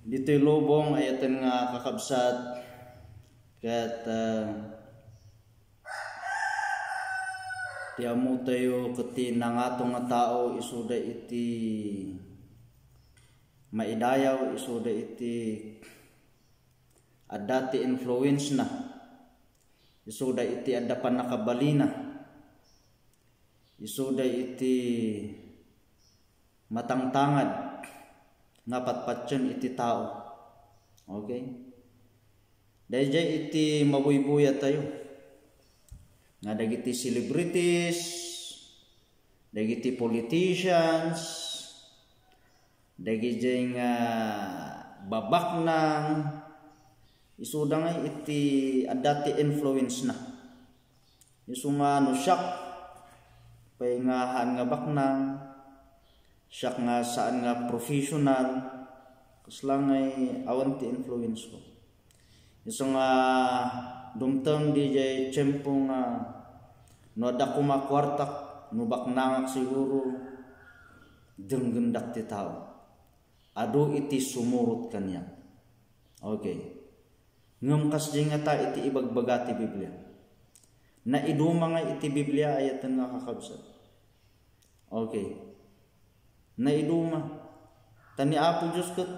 Dito'y lubong ayatan nga kakabsat kat tiamu tayo kati nangatong nga tao isuda iti maidayaw, isuda iti adati influence na, isuda iti adapan nakabalina, isuda iti matangtangad nga patpatyon iti tao. Okay? Dahil iti mabuybuya tayo nga dagiti celebrities, dagiti politicians, dagiti nga babaknang isuda nga iti adati influence na. Isu nga no siyak paingahan nga baknang siya nga saan nga professional kaslang ay awan ti influence ko. Iso nga dumtang di jay tiyempo nga no ada kumakwartak no baknangak siguro denggendak ti tao. Adu iti sumurot kanya. Okay. Ngem kasdi nga ta iti ibagbaga ti Biblia. Na iduma nga iti Biblia ayatan nga kakabsat. Okay. Na iduma tani Apo Diyos ket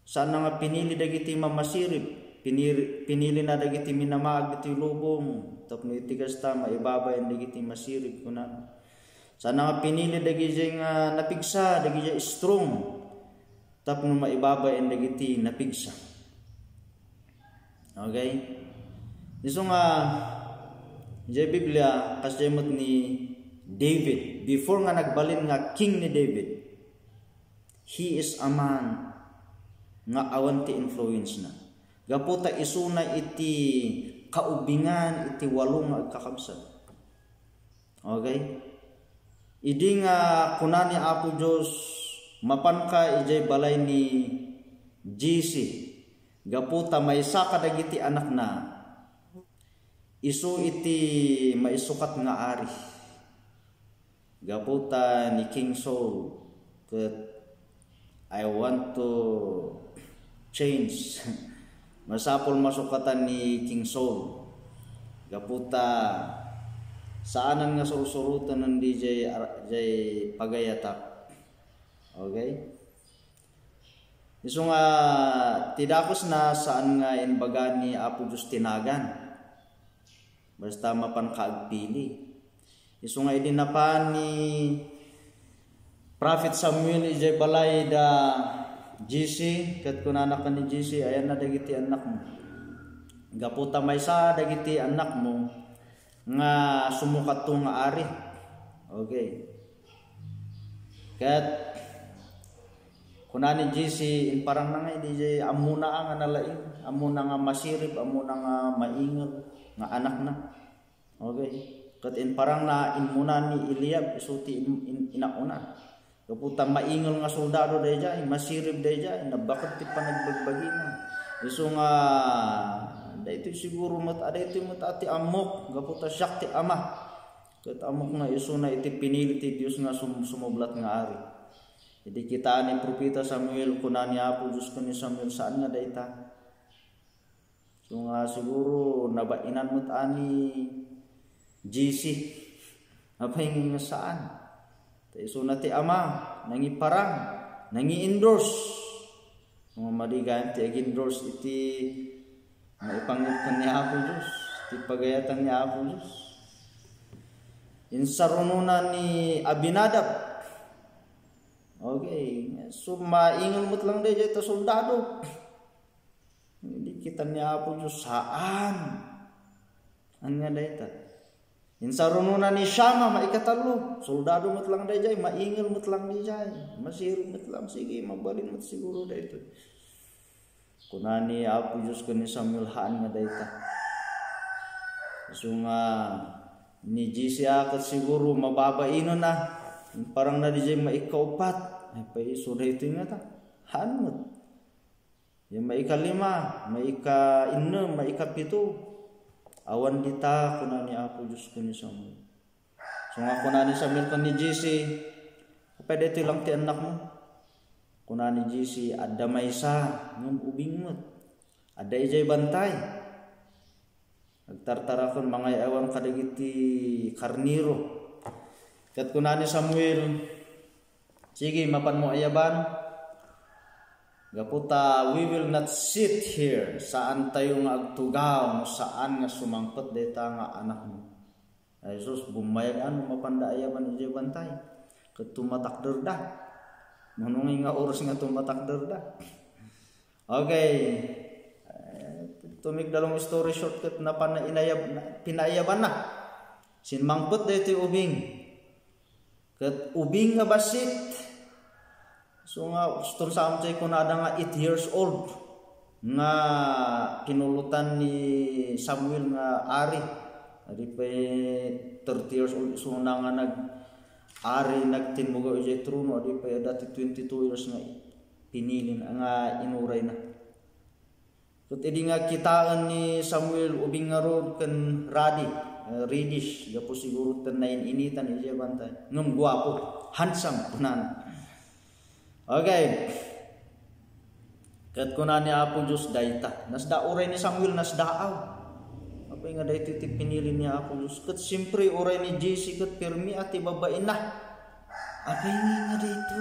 sana nga pinili dagiti mamasirib, pinili na dagiti minamaag iti lubong tapno iti gasta maibabay dagiti masirib kunan. Sana nga pinili dagiti nga napigsa, dagiti strong tapno maibabay dagiti napigsa. Okay? Isu nga jay Biblia kasdemot ni David, before nga nagbalin nga king ni David, he is a man nga awan ti influence na. Gaputa isuna iti kaubingan iti walong nga kakabsat. Okay? Idi nga kuna ni Apo Diyos mapan ka ijay balay ni GC. Gaputa may saka dagiti anak na isu iti maisukat nga ari. Gaputa ni King Saul ket I want to change. Masapol masukatan ni King Saul. Gaputa saanan nga surusurutan ng DJ pagayatak. Okay? Isu nga tidakos na saan nga inbaga ni Apo Diyos tinagan. Basta mapan kaagpili. Isu nga idinapan ni Prophet Samuel ijay balay da GC ket kunanak ni GC ayan na dagiti anak mo. Gaputa maysa dagiti anak mo nga sumukat nga ari. Okay. Ket kunani GC in parang na nga DJ amuna nga nalain, amuna nga masirib, amuna nga maingal nga anak na. Okay. Ket in parang na inmuna ni Eliab isuti inauna. Gaputa maingal nga soldado dayjay, masirib dayjay, nabakot ti panagbagbagi na. Isu nga daytoy siguro daytoy ati amok, gaputa siak ti ama. Ket amok nga isu na iti pinili ti Dios nga sumublat nga ari. Idi kita ni propeta Samuel kunani Apo Diyos kun ni Samuel saan nga dayta. So nga siguro nabainan mo't ani GC. Apay nga saan? Isu na ti ama nangiparang, nangi-endorse. Mga madigan ti ag-endorse iti maipangutkan ni Apo Diyos, iti pagayatan ni Apo Diyos. Insarununan ni Abinadab. Okay, so maingal mo't lang dayjay ta soldado. Hindi kita ni Apo Diyos saan? An nga dayta? Insarununan ni Shama maikatalo, soldado mo't lang dayjay, maingal mo't lang dayjay, masirib mo't lang, sige mabalin mo't siguro dayto. Kunani Apo Diyos kun ni Samuel haan nga dayta. So nga ni GC akat siguro mababaino na, parang na dayjay maikaupat, ay pa iso dayto nga ta, haan mo't. Yung maikalima, maika-inem, maika-pito, awan dita kuna ni Apo Diyos kun ni Samuel. So nga kuna ni Samuel kun ni GC, pwede ito lang ti anak mo. kunani GC adda maysa ngem ubing met adda ijay bantay nagtartarakon mga ewan kadagiti karniro ket kunani Samuel sige mapan mo ayaban gaputa we will not sit here saan tayo nga agtugaw saan nga sumangpet deta nga anak mo ay Jesus bumayag mapanda ayaban ijay bantay ket tumatakder da manungi nga oras nga tumatakder da okay tumig dalong story short ket na pinayaban na sinmangpet deti ubing ket ubing nga basit so nga gusto sa amchay ko na nga 8 years old nga kinulutan ni Samuel nga ari pa 30 years old so na nga ari nagtinmugaw ijay trono adi pa dati 22 years nga pinilin nga inuray na ket idi nga kitaan ni Samuel ubing nga rod ken reddish gapo siguro tan na initan ijay bantay ngem guwapo handsome kunan okay ket kunan ni Apo Dios dayta nasda uray ni Samuel nasdaaw apay nga dayta ti pinili ni Apo Dios ket simpre uray ni JC ket pirmi ati babae na apay nga dayto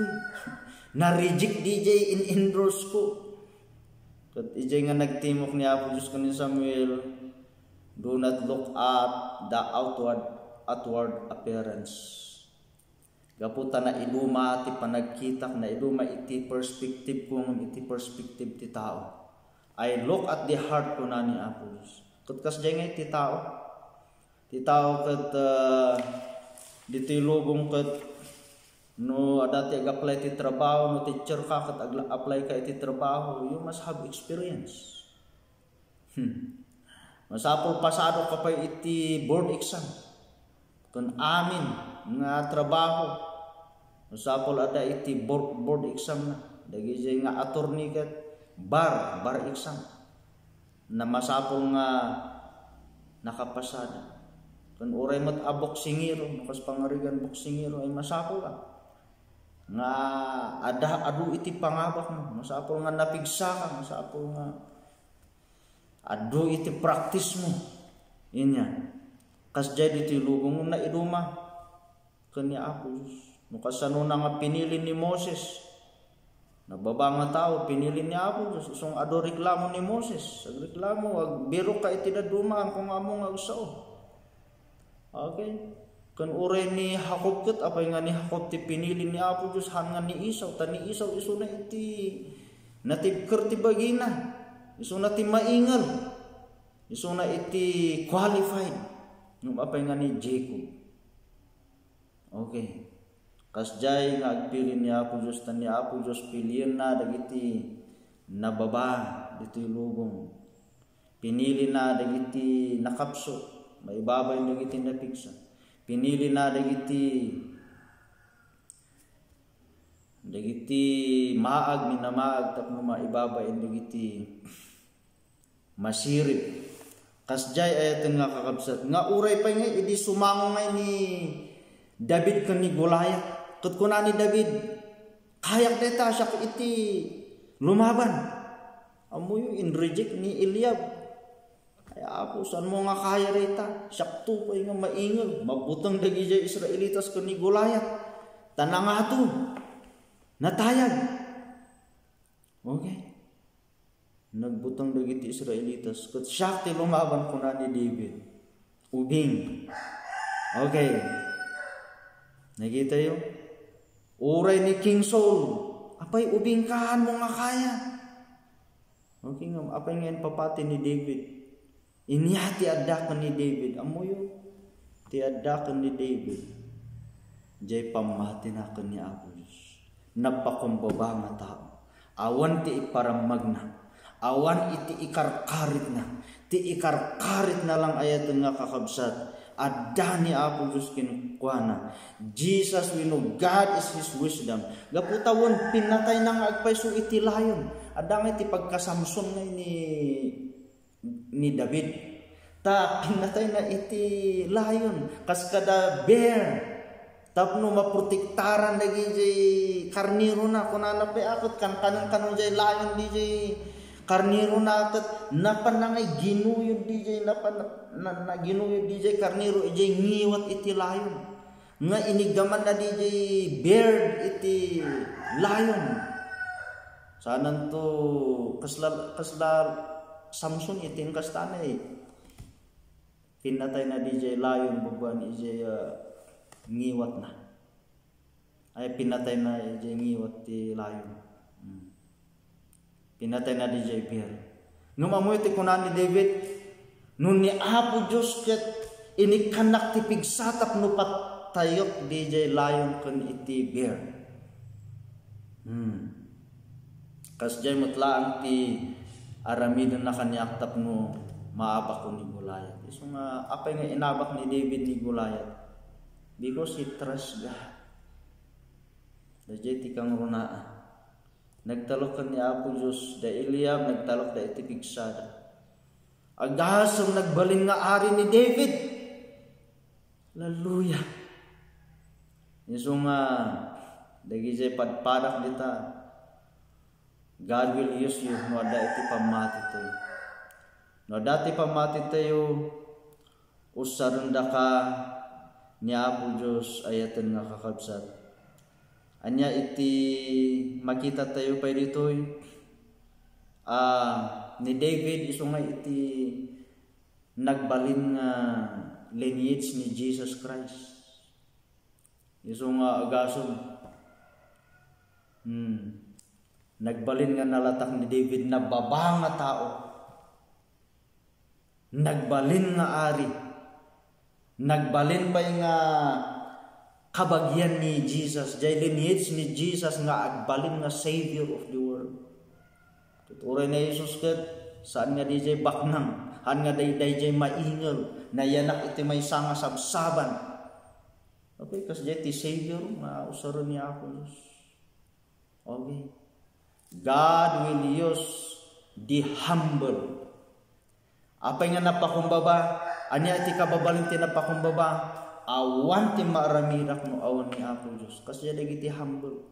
na reject DJ in endorse ko ket ijay nga nagtimok ni Apo Dios kunin Samuel do not look at the outward appearance. Gaputa na iduma ti panagkitak na iduma iti perspective kung iti perspective ti tao. I look at the heart ko na ni Apo Diyos. Kat kasjay nga ti tao. Ti tao kat dito lubong kat no adati ag-apply ti trabaho no teacher ka kat ag-apply ka iti trabaho you must have experience. Masapol pasado ka pa iti board exam. Kun amin nga trabaho. Masapol ada iti board exam na. Dagiti nga attorney ket bar exam. Na masapol nga nakapasada. Kun uray met a boksingero, kas pangarigan boksingero ay masapol ka. Nga adu iti pangabak mo. Masapol nga napigsa ka, masapol nga adu iti practice mo inya kasjay iti lubong na iduma ken ni Apo Dios no kasano na nga pinili ni Moses nababa nga tao pinili ni Apo Dios sung adu reklamo ni Moses reklamo wag biro ka iti daduma kung amo nga usao okay ken uray ni Jacob ket apay nga ni Jacob ti pinili ni Apo Dios han nga ni Esau tan ni Esau isu na iti natibker ti bagina isu na ti maingal isu na iti qualified nung apay nga ni Jacob okay kasjay nga agpili ni Apo Dios tan ni Apo Dios piliin na dagiti nababa dito lubong pinili na dagiti nakapso maibabay dagiti napigsa pinili na dagiti maag minamaag tapno maibabay dagiti masirip kasjay ayat nga kakabsat nga uray pa nga idi sumango nga ni David ken ni Goliath ket kuna ni David kayak deta siya iti lumaban amoy in reject ni Eliab ay Apo saan mo nga kaya reta sakto pa nga maingal mabutang dagiti Israelitas ken ni Goliath tanangato natayag okay nagbutang dagiti Israelitas ket siya ti lumaban kuna ni David ubing okay nakita yo uray ni King Saul apay ubing kaan mo nga kaya okay nga apay ngayon papati ni David inya ti addaken ni David amoyo ti addaken ni David jay pamati na ken ni Apo Dios napakumbaba nga tao awan ti iparamag na awan iti ikarkarit na lang ayat nga kakabsat adda ni Apo Dios kinukuana Jesus we know God is His wisdom gaputawon pinatay na nga agpayso iti layon adda nga iti pagkasamson nga ni David ta pinatay na iti layon kas kada bear tapno maprotektaran dagiti karniro na kunana pa akot kanang jay layon di jay karniro na akot napanangay ginuyod di jay na ginuyod di jay karniro ijay ngiwat iti layon nga inigaman na di jay bird iti layon sanan to kasla Samson itin kastanay pinatay na di jay layon bubuan ijay ngiwat na ay pinatay na ijay ngiwat ti layon pinatay na di jay bear numamoy ti kunan ni David nun ni Apo Diyos ket inikanak ti pigsatap no patayok di jay layon ken iti bear kas jay mutlaang ti aramidon na kanyak tapno maabak ko ni Goliath. So nga apay nga inabak ni David ni Goliath because he trust God. Dajay ti kang runaa. Nagtalok kan ni Apo Diyos da Eliab nagtalok da iti pigsada. Agasam nagbalin nga ari ni David. Hallelujah. So nga dagiti padpadak dita. God will use you no ada iti pamati tayo. No dati pamati tayo usarunda ka ni Apo Diyos ayatan nga kakabsat. Anya iti makita tayo pa ditoy ni David iso nga iti nagbalin nga lineage ni Jesus Christ. Iso nga agason nagbalin nga nalatak ni David na baba nga tao. Nagbalin nga ari. Nagbalin ba nga kabagyan ni Jesus. Jay lineage ni Jesus nga agbalin nga Savior of the world. Tuturay na Jesus ket saan nga di jay baknang. Han nga day jay maingal. Nayanak iti may sanga sabsaban. Okay, kas jay ti Savior mausaro ni Apo Diyos. Okay. God will use the humble. Apay nga napakumbaba, anya iti kababalin ti napakumbaba, awan ti maaramirak no awan ni Apo Diyos. Kasi dagiti humble.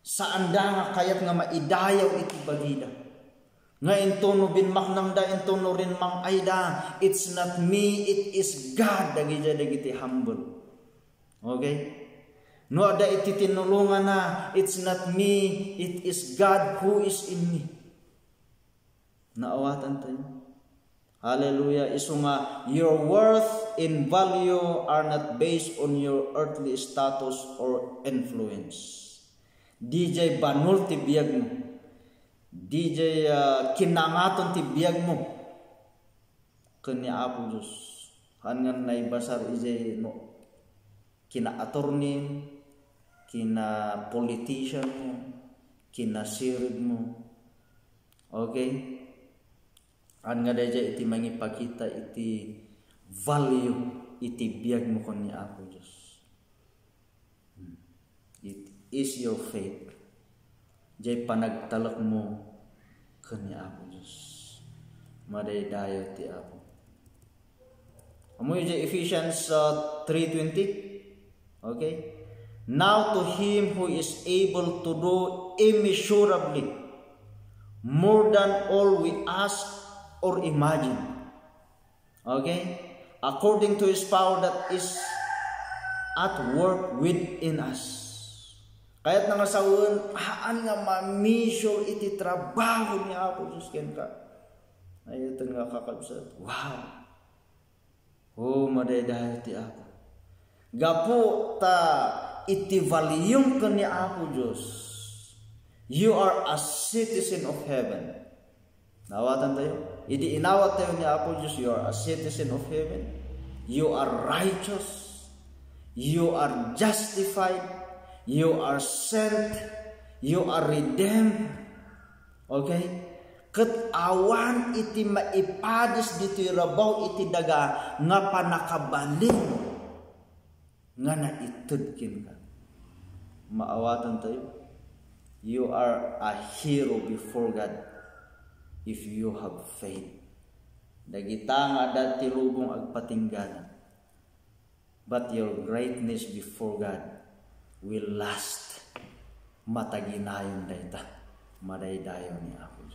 Saan da nga kayat nga maidayaw iti bagida. Nga intono binmaknang da, intono rin mang ayda. It's not me, it is God. Dagiti humble. Okay? No ada iti tinulungan na, it's not me, it is God who is in me. Naawatan tayo. Hallelujah. Iso nga, your worth and value are not based on your earthly status or influence. DJ banul ti biyag mo. DJ kinangaton ti biyag mo. Kanya Apo Diyos. Hangan na ibasar ijay no. Kina attorney, kina politician mo, kina sirib mo. Okay? An nga dayjay iti mangipakita iti value iti biyag mo kon ni Apo Diyos. It is your faith. Jay panagtalak mo kon ni Apo Diyos. Madaydayo ti Apo. Amoy jay Ephesians 3:20. Okay? Now to him who is able to do immeasurably more than all we ask or imagine. Okay? According to his power that is at work within us. Kaya't nga sawon, haan nga ma-measure iti trabaho ni Apo Diyos ken ka. Ayat nga kakabsat. Wow! Oh, madaydayo ti Apo. Gapo ta iti valiyong ka ni Apo Diyos. You are a citizen of heaven. Nawatan tayo. Idi inawat tayo ni Apo Diyos. You are a citizen of heaven. You are righteous. You are justified. You are sent. You are redeemed. Okay? Ket awan iti maipadis dito rabaw iti daga nga panakabalin nga naitudkin ka. Maawatan tayo. You are a hero before God if you have faith. Dagita nga dati lubong agpatinggalan. but your greatness before God will last. Mataginayon dayta, madaydayon ni Apo